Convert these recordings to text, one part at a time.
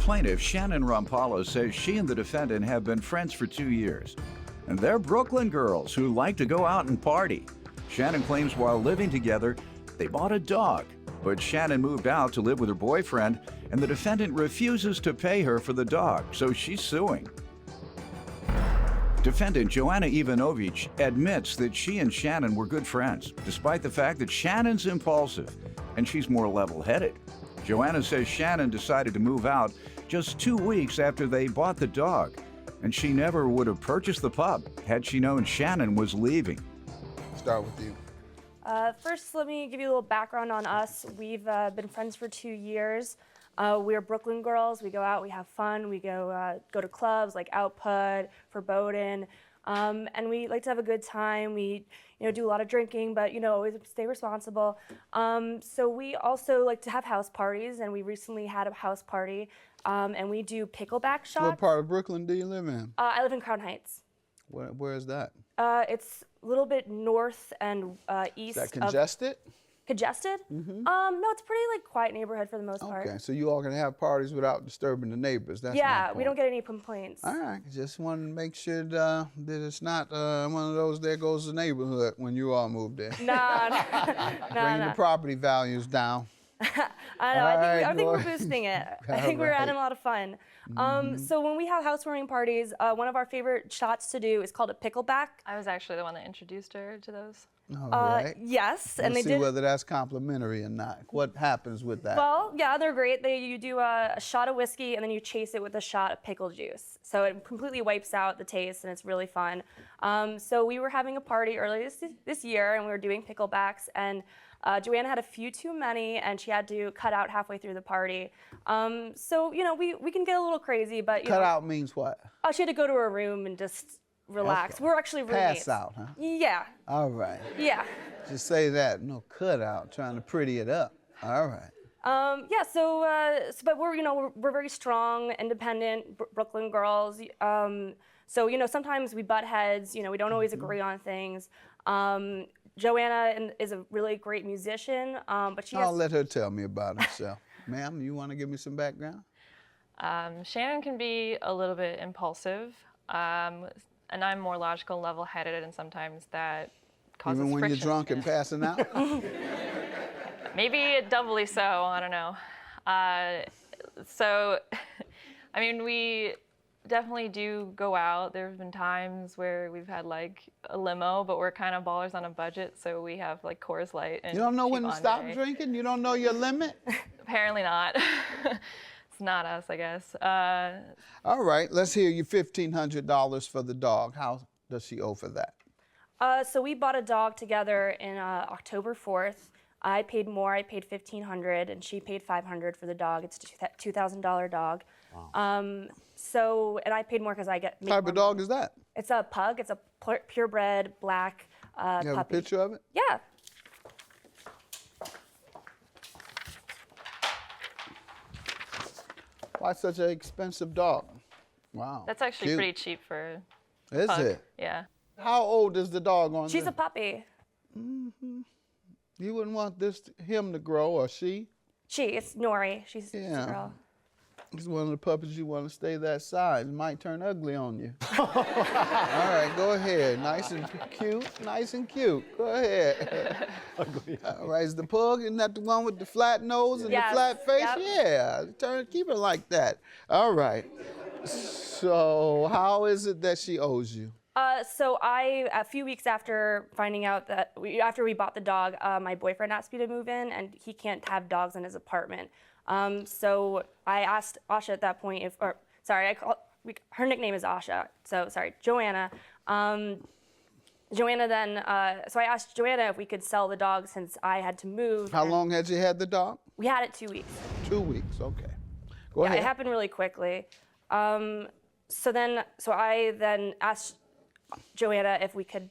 plaintiff, Shannon Rampala, says she and the defendant have been friends for 2 years. And they're Brooklyn girls who like to go out and party. Shannon claims while living together, they bought a dog. But Shannon moved out to live with her boyfriend, and the defendant refuses to pay her for the dog, so she's suing. Defendant Joanna Ivanovich admits that she and Shannon were good friends, despite the fact that Shannon's impulsive and she's more level-headed. Joanna says Shannon decided to move out just 2 weeks after they bought the dog, and she never would have purchased the pup had she known Shannon was leaving. Start with you. First, let me give you a little background on us. We've been friends for 2 years. We're Brooklyn girls. We go out, we have fun. We go to clubs like Output, Verboten, and we like to have a good time. We, do a lot of drinking, but always stay responsible. So we also like to have house parties, and we recently had a house party, and we do pickleback shots. What part of Brooklyn do you live in? I live in Crown Heights. Where is that? It's a little bit north and east. Is that congested? Congested? Mm-hmm. No, it's a pretty quiet neighborhood for the most part. Okay, so you all can have parties without disturbing the neighbors. That's yeah, my we don't get any complaints. All right, just want to make sure that it's not one of those there goes the neighborhood when you all moved there. No, Bring the property values down. I know. I think we're boosting it. I think we're having a lot of fun. So when we have housewarming parties, one of our favorite shots to do is called a pickleback. I was actually the one that introduced her to those. All right. Yes, Let's and they see did. whether that's complimentary or not. What happens with that? Well, yeah, they're great. You do a shot of whiskey and then you chase it with a shot of pickle juice. So it completely wipes out the taste and it's really fun. So we were having a party earlier this year and we were doing picklebacks, and Joanna had a few too many and she had to cut out halfway through the party. So we can get a little crazy, but cut out means what? Oh, she had to go to her room and just relax. We're actually roommates. Pass out, huh? Yeah. All right. Yeah. Just say that. No cut out, trying to pretty it up. All right. Yeah. But we're very strong, independent Brooklyn girls. So sometimes we butt heads. We don't always agree on things. Joanna is a really great musician, but she. I'll let her tell me about herself. Ma'am, you want to give me some background? Shannon can be a little bit impulsive. And I'm more logical, level-headed, and sometimes that causes Even when friction. you're drunk and passing out? Maybe doubly so, I don't know. We definitely do go out. There have been times where we've had a limo, but we're kind of ballers on a budget, so we have Coors Light and You don't know when to Cheap stop Andre. drinking? You don't know your limit? Apparently not. It's not us, I guess. All right, let's hear you $1,500 for the dog. How does she owe for that? So we bought a dog together in October 4th. I paid more. I paid $1,500, and she paid $500 for the dog. It's a $2,000 dog. Wow. And I paid more because I get. What type of dog is that? It's a pug. It's a purebred black puppy. You have a picture of it? Yeah. Why such an expensive dog? Wow. That's actually cute. pretty cheap for a Is pug. it? Yeah. How old is the dog on She's this? a puppy. Mm-hmm. You wouldn't want him to grow, or she? It's Nori. She's a Yeah. girl. It's one of the puppies you want to stay that size. It might turn ugly on you. All right, go ahead. Nice and cute. Nice and cute. Go ahead. All right, is the pug, isn't that the one with the flat nose and Yes. the flat face? Yep. Yeah, keep it like that. All right. So how is it that she owes you? So a few weeks after finding out that after we bought the dog, my boyfriend asked me to move in, and he can't have dogs in his apartment. So I asked Asha at that point her nickname is Asha. So sorry, Joanna. Joanna then, so I asked Joanna if we could sell the dog since I had to move. How long had you had the dog? We had it 2 weeks. 2 weeks, okay. Go ahead. It happened really quickly. So I then asked Joanna if we could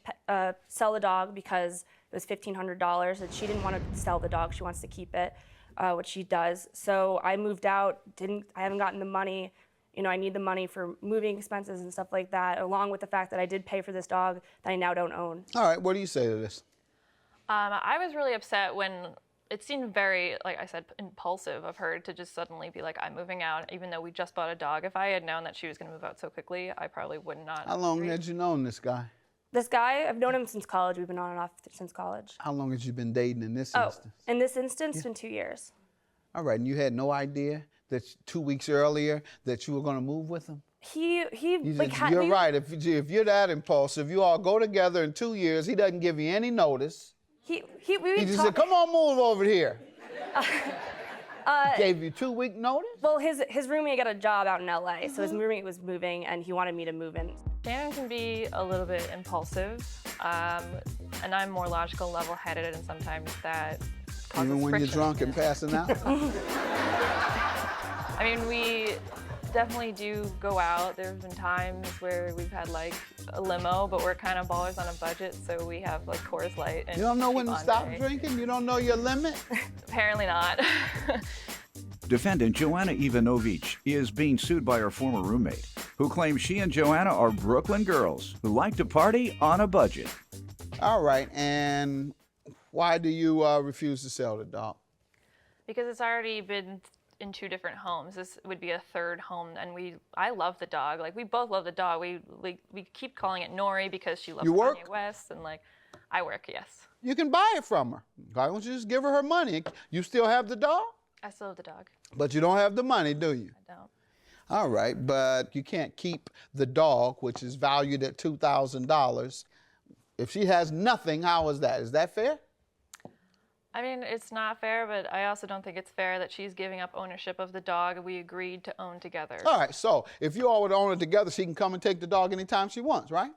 sell the dog because it was $1,500 and she didn't want to sell the dog. She wants to keep it, which she does. So I moved out, I haven't gotten the money. I need the money for moving expenses and stuff like that, along with the fact that I did pay for this dog that I now don't own. All right, what do you say to this? I was really upset when it seemed very, like I said, impulsive of her to just suddenly be like, I'm moving out, even though we just bought a dog. If I had known that she was going to move out so quickly, I probably would not. How long had you known this guy? This guy, I've known him since college. We've been on and off since college. How long had you been dating in this Oh, instance? in this instance, it's been 2 years. All right, and you had no idea that 2 weeks earlier that you were going to move with him? He like You're right. If you're that impulsive, you all go together in 2 years. He doesn't give you any notice. we He just said, "Come on, move over here." Gave you 2 week notice? Well, his roommate got a job out in LA, so his roommate was moving, and he wanted me to move in. Shannon can be a little bit impulsive, and I'm more logical, level-headed, and sometimes that causes Even when friction. you're drunk and passing out? I mean, we definitely do go out. There's been times where we've had like a limo, but we're kind of ballers on a budget, so we have like Coors Light. And You don't know when to cheap stop entree. drinking? You don't know your limit? Apparently not. Defendant Joanna Ivanovich is being sued by her former roommate, who claims she and Joanna are Brooklyn girls who like to party on a budget. All right, and why do you refuse to sell the dog? Because it's already been in 2 different homes. This would be a 3rd home, and I love the dog. Like, we both love the dog. We keep calling it Nori because she loves You work? Kanye West, and like, I work, yes. You can buy it from her. Why don't you just give her money? You still have the dog? I still have the dog. But you don't have the money, do you? I don't. All right, but you can't keep the dog, which is valued at $2,000. If she has nothing, how is that? Is that fair? I mean, it's not fair, but I also don't think it's fair that she's giving up ownership of the dog we agreed to own together. All right, so if you all would own it together, she can come and take the dog anytime she wants, right?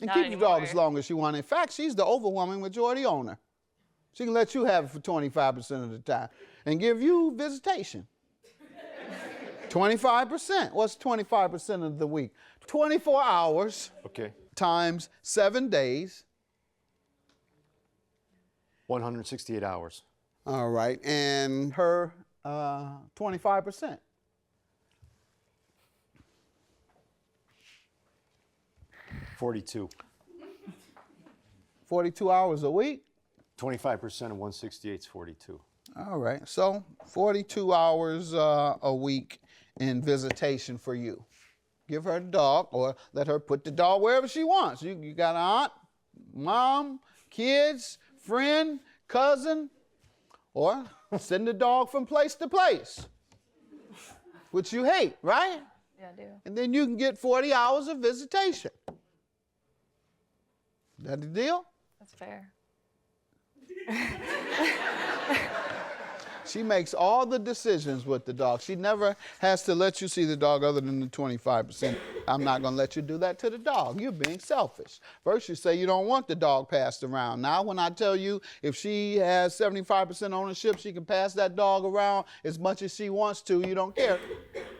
And Not keep the dog anymore. as long as she wants. In fact, she's the overwhelming majority owner. She can let you have it for 25% of the time and give you visitation. 25%. What's 25% of the week? 24 hours times 7 days. 168 hours. All right, and her 25%. 42. 42 hours a week. 25% of 168 is 42. All right, so 42 hours a week in visitation for you. Give her the dog, or let her put the dog wherever she wants. You got an aunt, mom, kids, friend, cousin, or send the dog from place to place, which you hate, right? Yeah, I do. And then you can get 40 hours of visitation. That the deal? That's fair. She makes all the decisions with the dog. She never has to let you see the dog other than the 25%. I'm not going to let you do that to the dog. You're being selfish. First you say you don't want the dog passed around. Now when I tell you if she has 75% ownership, she can pass that dog around as much as she wants to, you don't care.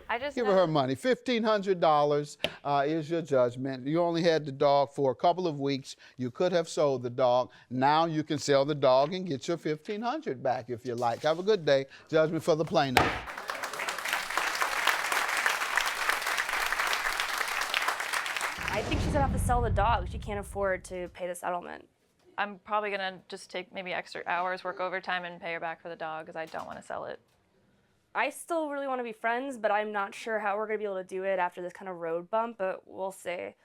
I just Give know- her money. $1,500 is your judgment. You only had the dog for a couple of weeks. You could have sold the dog. Now you can sell the dog and get your $1,500 back if you like. Have a good day. Judgment for the plaintiff. I think she's gonna have to sell the dog. She can't afford to pay the settlement. I'm probably gonna just take maybe extra hours, work overtime, and pay her back for the dog because I don't want to sell it. I still really want to be friends, but I'm not sure how we're gonna be able to do it after this kind of road bump, but we'll see.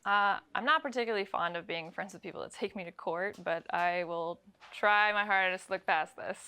I'm not particularly fond of being friends with people that take me to court, but I will try my hardest to look past this.